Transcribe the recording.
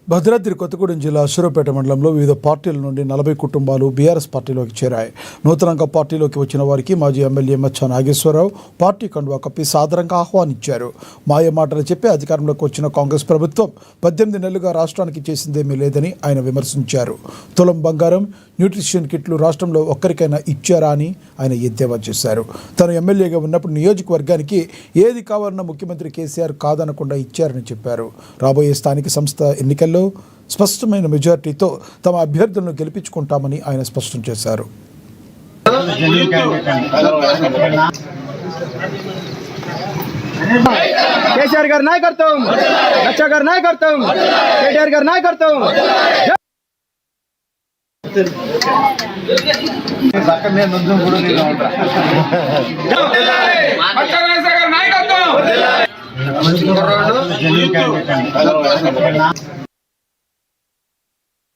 భద్రాద్రి కొత్తగూడెం జిల్లా అశ్వరావుపేట మండలంలో వివిధ పార్టీల నుండి 40 కుటుంబాలు బీఆర్ఎస్ పార్టీలోకి చేరాయి. నూతనంగా పార్టీలోకి వచ్చిన వారికి మాజీ ఎమ్మెల్యే మచ్చా నాగేశ్వరరావు పార్టీ కండువా కప్పి సాదరంగా ఆహ్వానించారు. మాయ మాటలు చెప్పి అధికారంలోకి వచ్చిన కాంగ్రెస్ ప్రభుత్వం 18 నెలలుగా రాష్ట్రానికి చేసిందేమీ లేదని ఆయన విమర్శించారు. తులం బంగారం, న్యూట్రిషన్ కిట్లు రాష్ట్రంలో ఒక్కరికైనా ఇచ్చారా అని ఆయన ఎద్దేవా చేశారు. తను ఎమ్మెల్యేగా ఉన్నప్పుడు నియోజకవర్గానికి ఏది కావాలన్నా ముఖ్యమంత్రి కేసీఆర్ కాదనకుండా ఇచ్చారని చెప్పారు. రాబోయే స్థానిక సంస్థ ఎన్నికల్లో స్పష్టమైన మెజార్టీతో తమ అభ్యర్థులను గెలిపించుకుంటామని ఆయన స్పష్టం చేశారు. కేసీఆర్ గారి నాయకత్వం, లచ్చా గారి నాయకత్వం, కేటీఆర్ గారి నాయకత్వం. నాయకత్వం